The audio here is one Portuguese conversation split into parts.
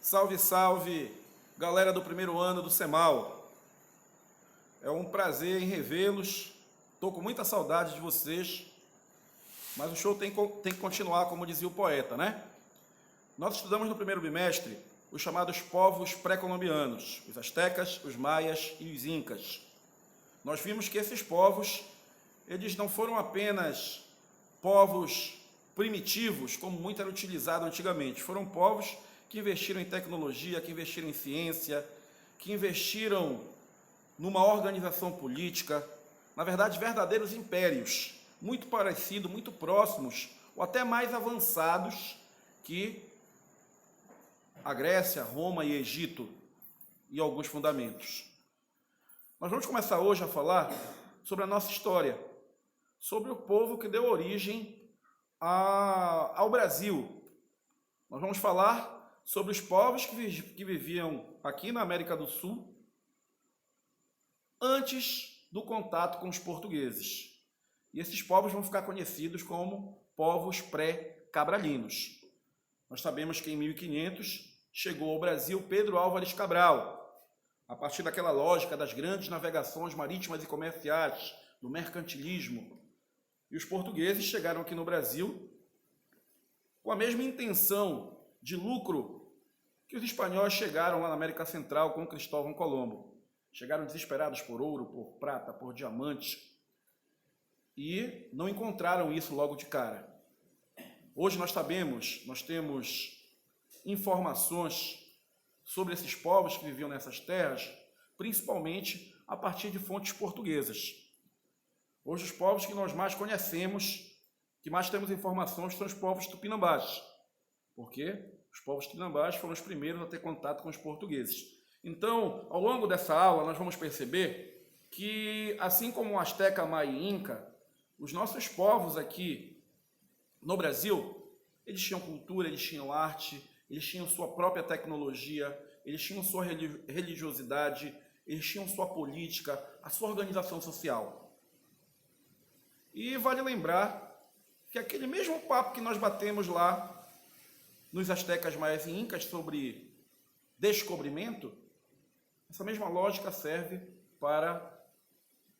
Salve, salve, galera do primeiro ano do CEMAL. É um prazer em revê-los. Estou com muita saudade de vocês, mas o show tem que continuar, como dizia o poeta, né? Nós estudamos no primeiro bimestre os chamados povos pré-colombianos, os astecas, os maias e os incas. Nós vimos que esses povos, eles não foram apenas povos primitivos, como muito era utilizado antigamente. Foram povos que investiram em tecnologia, que investiram em ciência, que investiram numa organização política, na verdade, verdadeiros impérios, muito parecidos, muito próximos, ou até mais avançados que a Grécia, Roma e Egito, e alguns fundamentos. Nós vamos começar hoje a falar sobre a nossa história, sobre o povo que deu origem ao Brasil. Nós vamos falar sobre os povos que viviam aqui na América do Sul antes do contato com os portugueses. E esses povos vão ficar conhecidos como povos pré-cabralinos. Nós sabemos que em 1500 chegou ao Brasil Pedro Álvares Cabral, a partir daquela lógica das grandes navegações marítimas e comerciais, do mercantilismo. E os portugueses chegaram aqui no Brasil com a mesma intenção de lucro que os espanhóis chegaram lá na América Central com Cristóvão Colombo. Chegaram desesperados por ouro, por prata, por diamantes e não encontraram isso logo de cara. Hoje nós temos informações sobre esses povos que viviam nessas terras, principalmente a partir de fontes portuguesas. Hoje os povos que nós mais conhecemos, que mais temos informações, são os povos tupinambás, porque os povos tupinambás foram os primeiros a ter contato com os portugueses. Então, ao longo dessa aula, nós vamos perceber que, assim como o asteca, maia e inca, os nossos povos aqui no Brasil, eles tinham cultura, eles tinham arte, eles tinham sua própria tecnologia, eles tinham sua religiosidade, eles tinham sua política, a sua organização social. E vale lembrar que aquele mesmo papo que nós batemos lá nos astecas, maias e incas sobre descobrimento, essa mesma lógica serve para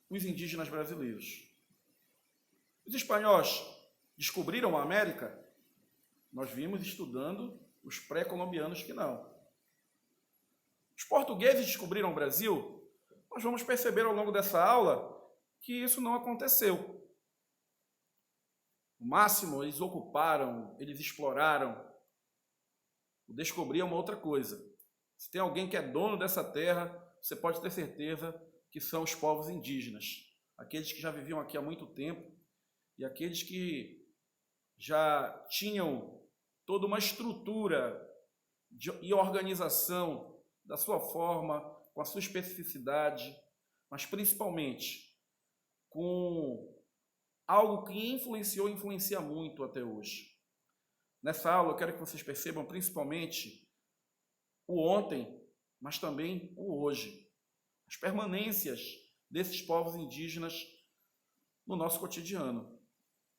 os indígenas brasileiros. Os espanhóis descobriram a América? Nós vimos estudando os pré-colombianos que não. Os portugueses descobriram o Brasil? Nós vamos perceber ao longo dessa aula que isso não aconteceu. O máximo, eles ocuparam, eles exploraram. O descobrir é uma outra coisa. Se tem alguém que é dono dessa terra, você pode ter certeza que são os povos indígenas. Aqueles que já viviam aqui há muito tempo e aqueles que já tinham toda uma estrutura e organização da sua forma, com a sua especificidade, mas principalmente com algo que influencia muito até hoje. Nessa aula eu quero que vocês percebam principalmente o ontem, mas também o hoje. As permanências desses povos indígenas no nosso cotidiano.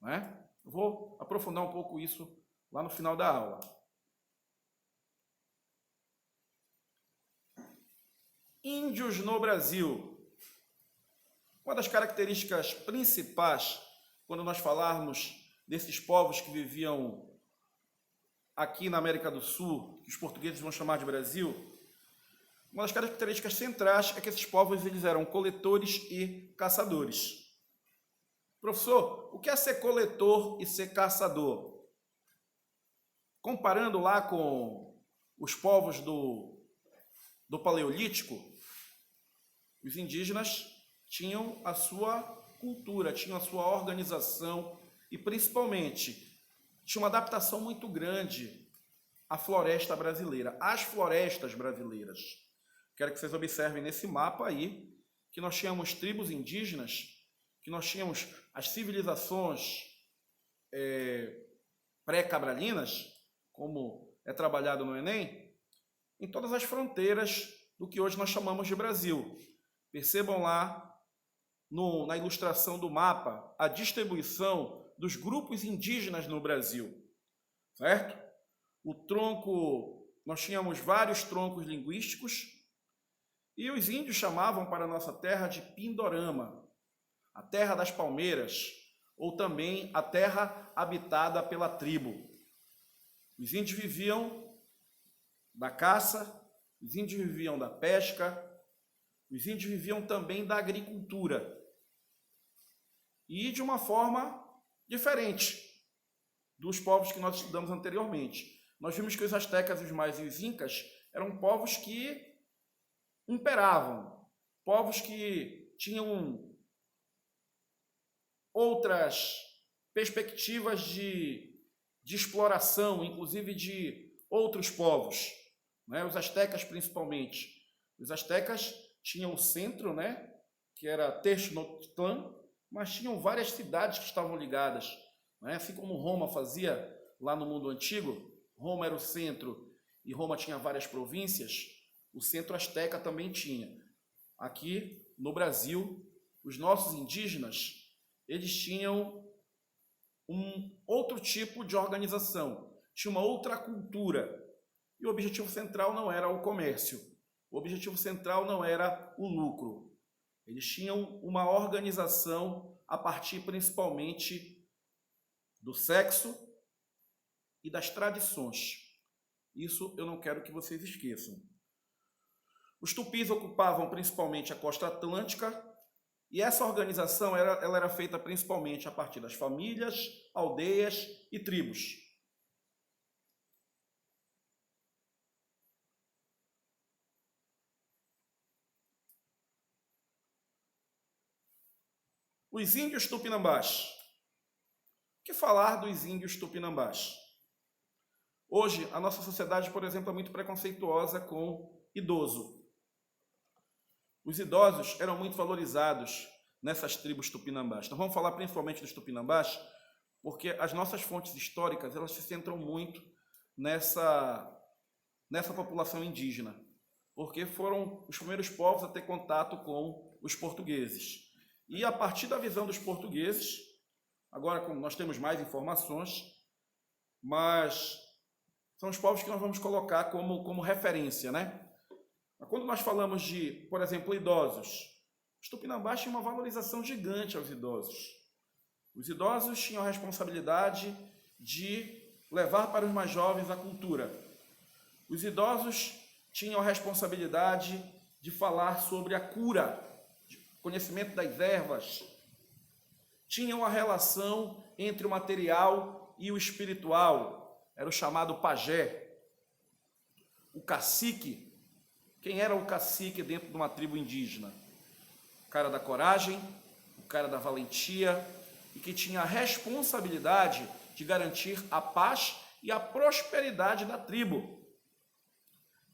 Não é? Eu vou aprofundar um pouco isso lá no final da aula. Índios no Brasil. Uma das características principais quando nós falarmos desses povos que viviam aqui na América do Sul, que os portugueses vão chamar de Brasil, uma das características centrais é que esses povos eles eram coletores e caçadores. Professor, o que é ser coletor e ser caçador? Comparando lá com os povos do Paleolítico, os indígenas tinham a sua cultura, tinham a sua organização e, principalmente, tinha uma adaptação muito grande à floresta brasileira, às florestas brasileiras. Quero que vocês observem nesse mapa aí que nós tínhamos tribos indígenas, que nós tínhamos as civilizações pré-cabralinas, como é trabalhado no Enem, em todas as fronteiras do que hoje nós chamamos de Brasil. Percebam lá na ilustração do mapa a distribuição dos grupos indígenas no Brasil, certo? O tronco nós tínhamos vários troncos linguísticos e os índios chamavam para a nossa terra de Pindorama, a terra das palmeiras, ou também a terra habitada pela tribo. Os índios viviam da caça, os índios viviam da pesca, os índios viviam também da agricultura. E de uma forma diferente dos povos que nós estudamos anteriormente. Nós vimos que os astecas, os maias e os incas eram povos que imperavam, povos que tinham outras perspectivas de exploração, inclusive de outros povos, né? Os astecas principalmente. Os astecas tinham o centro, né? Que era Tenochtitlan, mas tinham várias cidades que estavam ligadas, né? Assim como Roma fazia lá no mundo antigo. Roma era o centro e Roma tinha várias províncias, o centro asteca também tinha. Aqui no Brasil, os nossos indígenas, eles tinham um outro tipo de organização, tinha uma outra cultura. E o objetivo central não era o comércio, o objetivo central não era o lucro. Eles tinham uma organização a partir principalmente do sexo e das tradições. Isso eu não quero que vocês esqueçam. Os tupis ocupavam principalmente a costa atlântica e essa organização ela era feita principalmente a partir das famílias, aldeias e tribos. Os índios tupinambás. O que falar dos índios tupinambás? Hoje, a nossa sociedade, por exemplo, é muito preconceituosa com idoso. Os idosos eram muito valorizados nessas tribos tupinambás. Então, vamos falar principalmente dos tupinambás, porque as nossas fontes históricas elas se centram muito nessa população indígena, porque foram os primeiros povos a ter contato com os portugueses. E a partir da visão dos portugueses, agora nós temos mais informações, mas são os povos que nós vamos colocar como referência, né? Quando nós falamos de, por exemplo, idosos, os tupinambás tinham uma valorização gigante aos idosos. Os idosos tinham a responsabilidade de levar para os mais jovens a cultura. Os idosos tinham a responsabilidade de falar sobre a cura, conhecimento das ervas. Tinham a relação entre o material e o espiritual. Era o chamado pajé. O cacique. Quem era o cacique dentro de uma tribo indígena? O cara da coragem, o cara da valentia e que tinha a responsabilidade de garantir a paz e a prosperidade da tribo.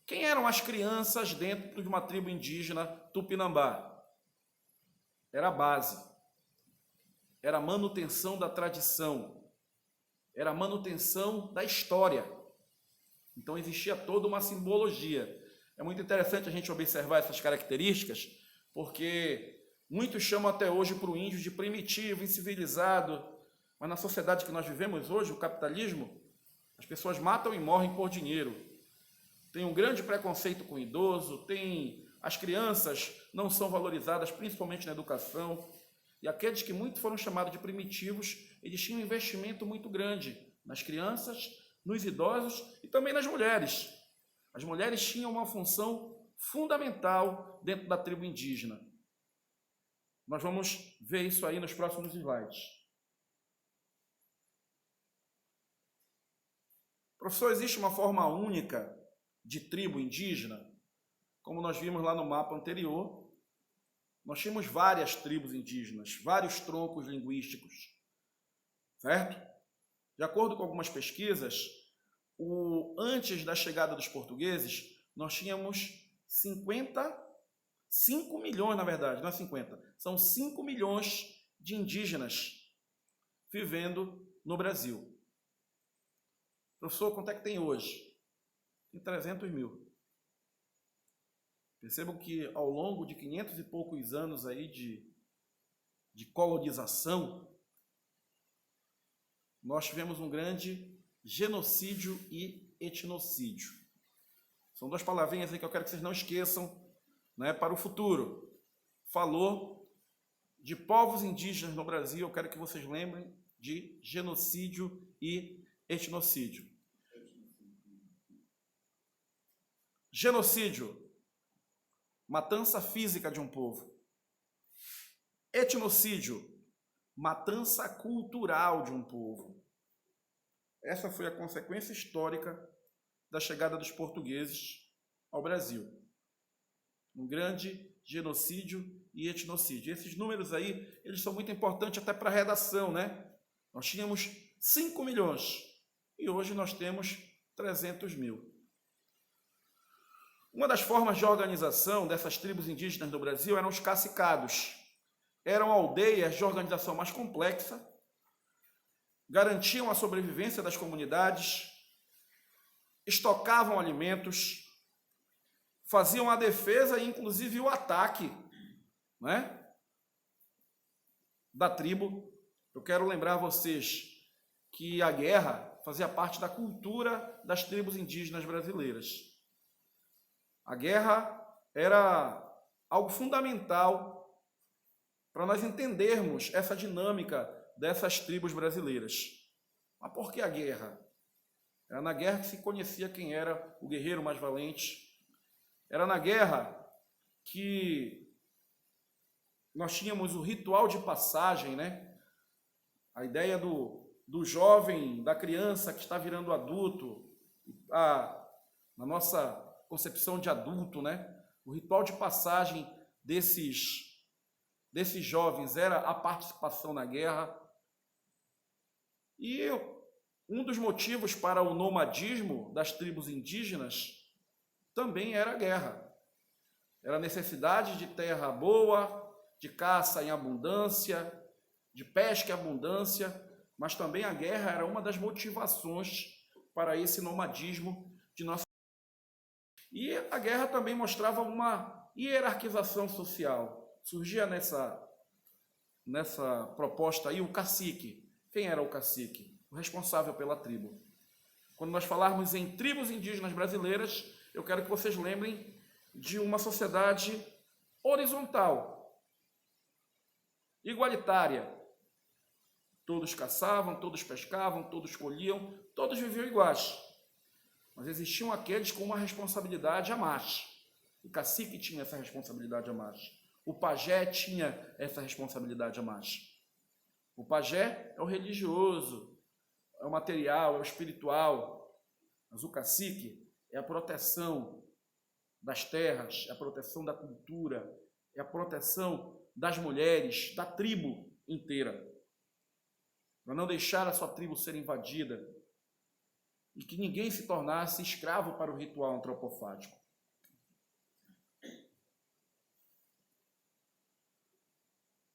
Quem eram as crianças dentro de uma tribo indígena tupinambá? Era a base, era a manutenção da tradição, era a manutenção da história. Então existia toda uma simbologia. É muito interessante a gente observar essas características, porque muitos chamam até hoje para o índio de primitivo, incivilizado, mas na sociedade que nós vivemos hoje, o capitalismo, as pessoas matam e morrem por dinheiro. Tem um grande preconceito com o idoso, as crianças não são valorizadas, principalmente na educação, e aqueles que muito foram chamados de primitivos, eles tinham um investimento muito grande nas crianças, nos idosos e também nas mulheres. As mulheres tinham uma função fundamental dentro da tribo indígena. Nós vamos ver isso aí nos próximos slides. Professor, existe uma forma única de tribo indígena? Como nós vimos lá no mapa anterior, nós tínhamos várias tribos indígenas, vários troncos linguísticos, certo? De acordo com algumas pesquisas, antes da chegada dos portugueses, nós tínhamos 5 milhões, na verdade, não é 50, são 5 milhões de indígenas vivendo no Brasil. Professor, quanto é que tem hoje? Tem 300 mil. Percebam que ao longo de 500 e poucos anos aí de colonização, nós tivemos um grande genocídio e etnocídio. São duas palavrinhas aí que eu quero que vocês não esqueçam, né, para o futuro. Falou de povos indígenas no Brasil, eu quero que vocês lembrem de genocídio e etnocídio. Genocídio, matança física de um povo. Etnocídio, matança cultural de um povo. Essa foi a consequência histórica da chegada dos portugueses ao Brasil. Um grande genocídio e etnocídio. Esses números aí, eles são muito importantes até para a redação, né? Nós tínhamos 5 milhões e hoje nós temos 300 mil. Uma das formas de organização dessas tribos indígenas do Brasil eram os cacicados. Eram aldeias de organização mais complexa, garantiam a sobrevivência das comunidades, estocavam alimentos, faziam a defesa e inclusive o ataque, né, da tribo. Eu quero lembrar vocês que a guerra fazia parte da cultura das tribos indígenas brasileiras. A guerra era algo fundamental para nós entendermos essa dinâmica dessas tribos brasileiras. Mas por que a guerra? Era na guerra que se conhecia quem era o guerreiro mais valente. Era na guerra que nós tínhamos o ritual de passagem, né? A ideia do jovem, da criança que está virando adulto, na nossa concepção de adulto, né? O ritual de passagem desses jovens era a participação na guerra. E um dos motivos para o nomadismo das tribos indígenas também era a guerra. Era a necessidade de terra boa, de caça em abundância, de pesca em abundância, mas também a guerra era uma das motivações para esse nomadismo de nossa. E a guerra também mostrava uma hierarquização social. Surgia nessa proposta aí o cacique. Quem era o cacique? O responsável pela tribo. Quando nós falarmos em tribos indígenas brasileiras, eu quero que vocês lembrem de uma sociedade horizontal, igualitária. Todos caçavam, todos pescavam, todos colhiam, todos viviam iguais. Mas existiam aqueles com uma responsabilidade a mais. O cacique tinha essa responsabilidade a mais. O pajé tinha essa responsabilidade a mais. O pajé é o religioso, é o material, é o espiritual. Mas o cacique é a proteção das terras, é a proteção da cultura, é a proteção das mulheres, da tribo inteira. Para não deixar a sua tribo ser invadida e que ninguém se tornasse escravo para o ritual antropofágico.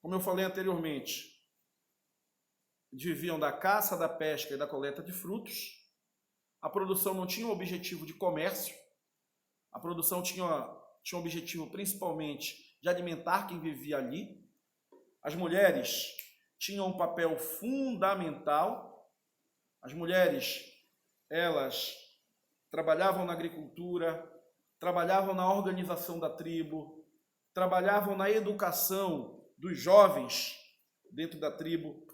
Como eu falei anteriormente, viviam da caça, da pesca e da coleta de frutos. A produção não tinha o objetivo de comércio. A produção tinha o objetivo principalmente de alimentar quem vivia ali. As mulheres tinham um papel fundamental. As mulheres, elas trabalhavam na agricultura, trabalhavam na organização da tribo, trabalhavam na educação dos jovens dentro da tribo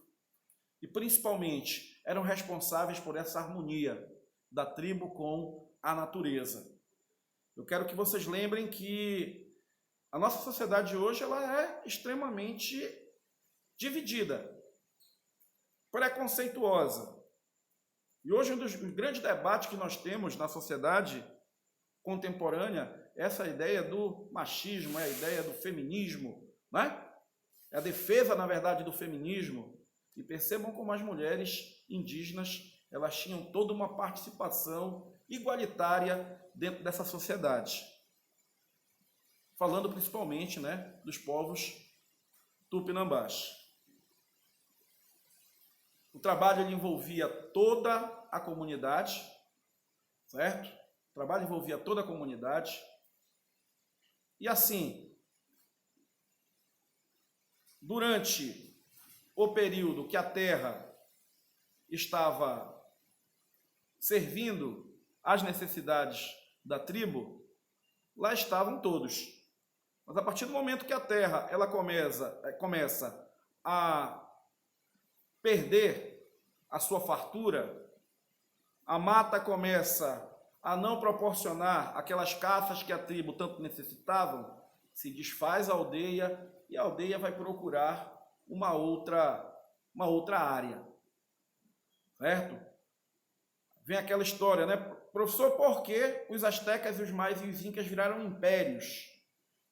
e, principalmente, eram responsáveis por essa harmonia da tribo com a natureza. Eu quero que vocês lembrem que a nossa sociedade hoje ela é extremamente dividida, preconceituosa. E hoje um dos grandes debates que nós temos na sociedade contemporânea é essa ideia do machismo, é a ideia do feminismo, né? É a defesa, na verdade, do feminismo. E percebam como as mulheres indígenas elas tinham toda uma participação igualitária dentro dessa sociedade. Falando principalmente, né, dos povos tupinambás. O trabalho ele envolvia toda a comunidade, certo? O trabalho envolvia toda a comunidade. E assim, durante o período que a terra estava servindo às necessidades da tribo, lá estavam todos. Mas a partir do momento que a terra ela começa a perder a sua fartura, a mata começa a não proporcionar aquelas caças que a tribo tanto necessitavam, se desfaz a aldeia e a aldeia vai procurar uma outra área, certo? Vem aquela história, né? Professor, por que os astecas e os maias e os incas viraram impérios?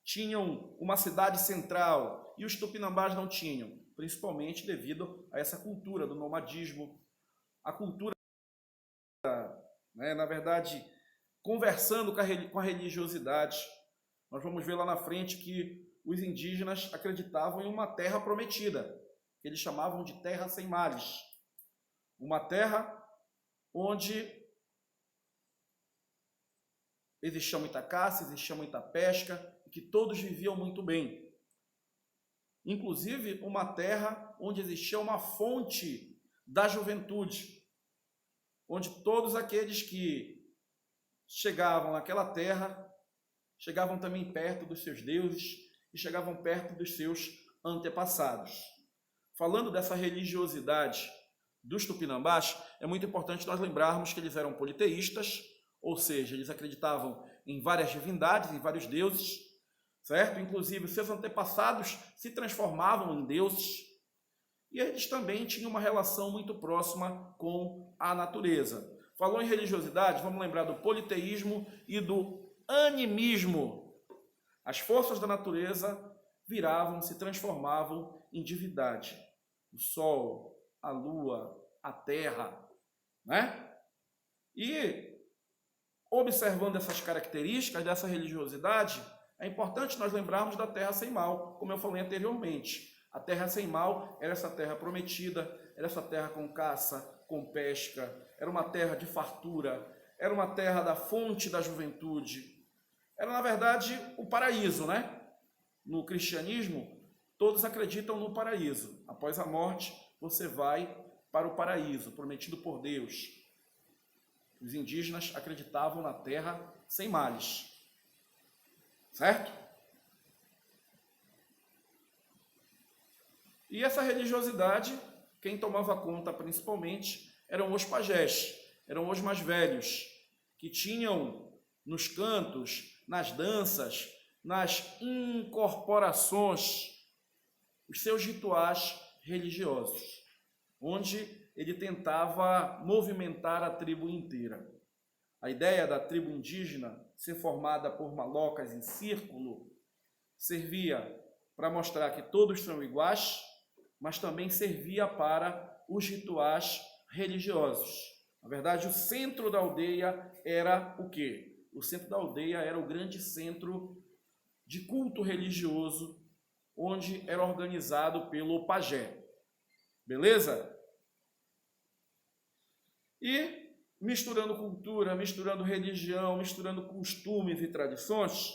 Tinham uma cidade central e os tupinambás não tinham, principalmente devido a essa cultura do nomadismo, a cultura, né, na verdade, conversando com a religiosidade. Nós vamos ver lá na frente que os indígenas acreditavam em uma terra prometida, que eles chamavam de terra sem males. Uma terra onde existia muita caça, existia muita pesca, e que todos viviam muito bem. Inclusive, uma terra onde existia uma fonte da juventude, onde todos aqueles que chegavam naquela terra chegavam também perto dos seus deuses e chegavam perto dos seus antepassados. Falando dessa religiosidade dos tupinambás, é muito importante nós lembrarmos que eles eram politeístas, ou seja, eles acreditavam em várias divindades, em vários deuses, certo? Inclusive, seus antepassados se transformavam em deuses, e eles também tinham uma relação muito próxima com a natureza. Falou em religiosidade, vamos lembrar do politeísmo e do animismo. As forças da natureza viravam, se transformavam em divindade. O sol, a lua, a terra, né? E observando essas características dessa religiosidade, é importante nós lembrarmos da terra sem mal, como eu falei anteriormente. A terra sem mal era essa terra prometida, era essa terra com caça, com pesca, era uma terra de fartura, era uma terra da fonte da juventude. Era, na verdade, o paraíso, né? No cristianismo, todos acreditam no paraíso. Após a morte, você vai para o paraíso, prometido por Deus. Os indígenas acreditavam na terra sem males. Certo? E essa religiosidade, quem tomava conta principalmente, eram os pajés, eram os mais velhos, que tinham nos cantos, nas danças, nas incorporações, os seus rituais religiosos, onde ele tentava movimentar a tribo inteira. A ideia da tribo indígena ser formada por malocas em círculo servia para mostrar que todos são iguais, mas também servia para os rituais religiosos. Na verdade, o centro da aldeia era o quê? O centro da aldeia era o grande centro de culto religioso, onde era organizado pelo pajé. Beleza? E misturando cultura, misturando religião, misturando costumes e tradições,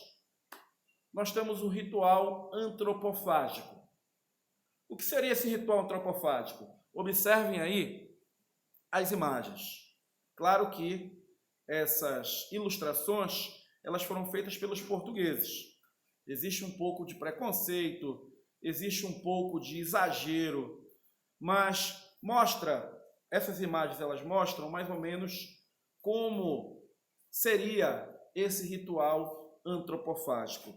nós temos o ritual antropofágico. O que seria esse ritual antropofágico? Observem aí as imagens. Claro que essas ilustrações, elas foram feitas pelos portugueses. Existe um pouco de preconceito, existe um pouco de exagero, mas essas imagens elas mostram mais ou menos como seria esse ritual antropofágico.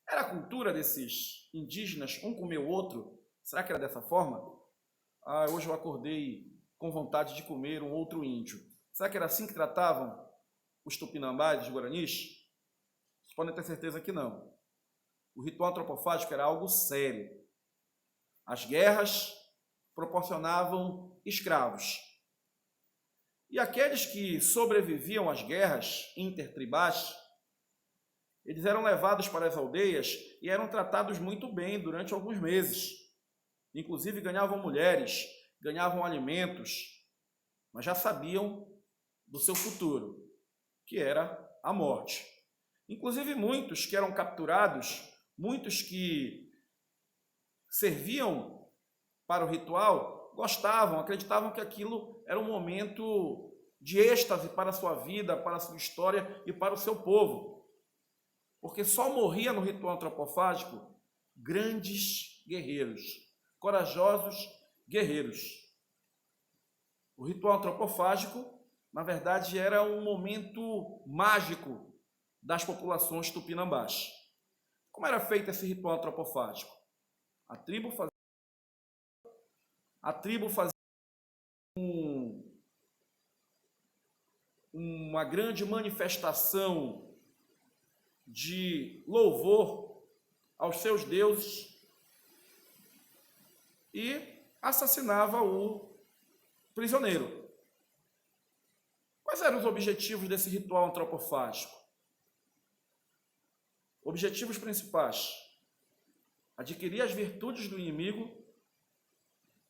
Era a cultura desses indígenas, um comer o outro? Será que era dessa forma? Hoje eu acordei com vontade de comer um outro índio. Será que era assim que tratavam os tupinambás, os guaranis? Vocês podem ter certeza que não. O ritual antropofágico era algo sério. As guerras proporcionavam escravos. E aqueles que sobreviviam às guerras intertribais, eles eram levados para as aldeias e eram tratados muito bem durante alguns meses. Inclusive ganhavam mulheres, ganhavam alimentos, mas já sabiam do seu futuro, que era a morte. Inclusive muitos que eram capturados, muitos que serviam para o ritual, gostavam, acreditavam que aquilo era um momento de êxtase para a sua vida, para a sua história e para o seu povo. Porque só morria no ritual antropofágico grandes guerreiros, corajosos guerreiros. O ritual antropofágico, na verdade, era um momento mágico das populações tupinambás. Como era feito esse ritual antropofágico? A tribo fazia uma grande manifestação de louvor aos seus deuses e assassinava o prisioneiro. Quais eram os objetivos desse ritual antropofágico? Objetivos principais: adquirir as virtudes do inimigo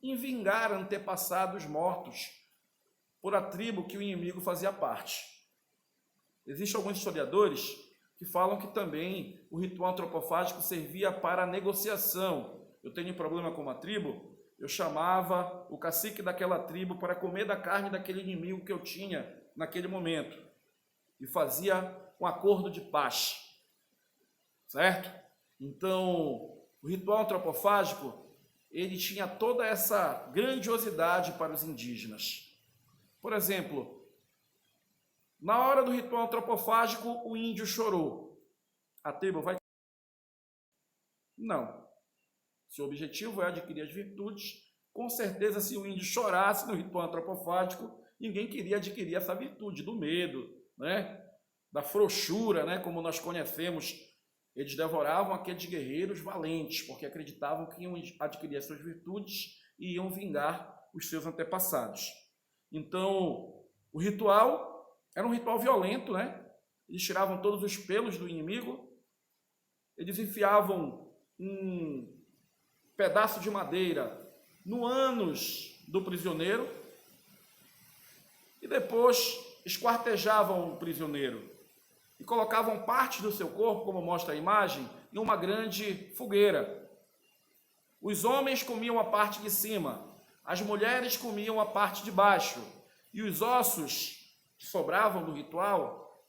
e vingar antepassados mortos por a tribo que o inimigo fazia parte. Existem alguns historiadores que falam que também o ritual antropofágico servia para a negociação. Eu tenho um problema com uma tribo, eu chamava o cacique daquela tribo para comer da carne daquele inimigo que eu tinha naquele momento e fazia um acordo de paz, certo? Então, o ritual antropofágico, ele tinha toda essa grandiosidade para os indígenas. Por exemplo, na hora do ritual antropofágico, o índio chorou. A tribo vai... Não. Se o objetivo é adquirir as virtudes, com certeza, se o índio chorasse no ritual antropofágico, ninguém queria adquirir essa virtude do medo, né? Da frouxura, né? Como nós conhecemos. Eles devoravam aqueles guerreiros valentes, porque acreditavam que iam adquirir as suas virtudes e iam vingar os seus antepassados. Então, o ritual era um ritual violento, né? Eles tiravam todos os pelos do inimigo, eles enfiavam um pedaço de madeira no ânus do prisioneiro e depois esquartejavam o prisioneiro e colocavam partes do seu corpo, como mostra a imagem, em uma grande fogueira. Os homens comiam a parte de cima, as mulheres comiam a parte de baixo, e os ossos que sobravam do ritual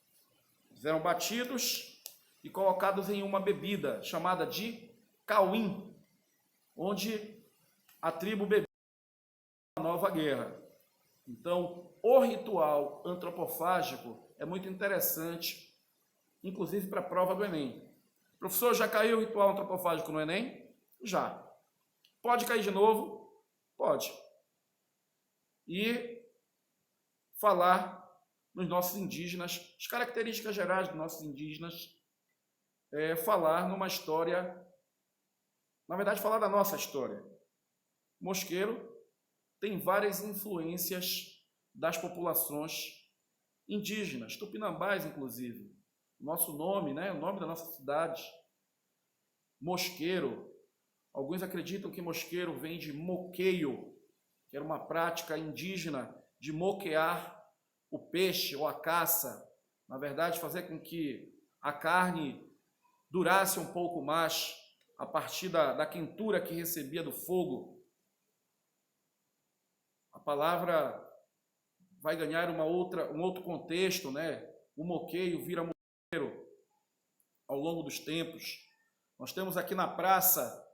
eram batidos e colocados em uma bebida chamada de cauim, onde a tribo bebia a nova guerra. Então, o ritual antropofágico é muito interessante, inclusive para a prova do Enem. Professor, já caiu o ritual antropofágico no Enem? Já. Pode cair de novo? Pode. E falar nos nossos indígenas, as características gerais dos nossos indígenas, falar numa história, na verdade, falar da nossa história. Mosqueiro tem várias influências das populações indígenas, tupinambás, inclusive. Nosso nome, né? O nome da nossa cidade, Mosqueiro. Alguns acreditam que mosqueiro vem de moqueio, que era uma prática indígena de moquear o peixe ou a caça. Na verdade, fazer com que a carne durasse um pouco mais a partir da quentura que recebia do fogo. A palavra vai ganhar um outro contexto, né? O moqueio vira moqueiro ao longo dos tempos. Nós temos aqui na praça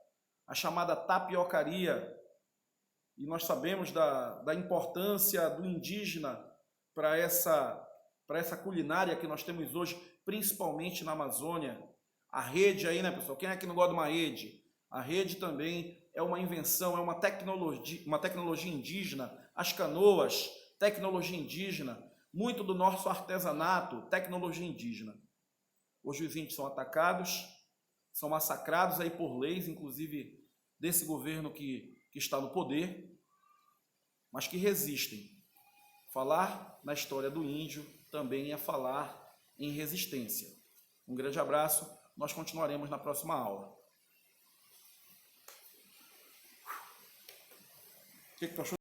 a chamada tapiocaria, e nós sabemos da importância do indígena para essa culinária que nós temos hoje, principalmente na Amazônia. A rede aí, né, pessoal? Quem é que não gosta de uma rede? A rede também é uma invenção, é uma tecnologia indígena. As canoas, tecnologia indígena. Muito do nosso artesanato, tecnologia indígena. Hoje os índios são atacados, são massacrados aí por leis, inclusive desse governo que está no poder, mas que resistem. Falar na história do índio também é falar em resistência. Um grande abraço, nós continuaremos na próxima aula. O que tu achou?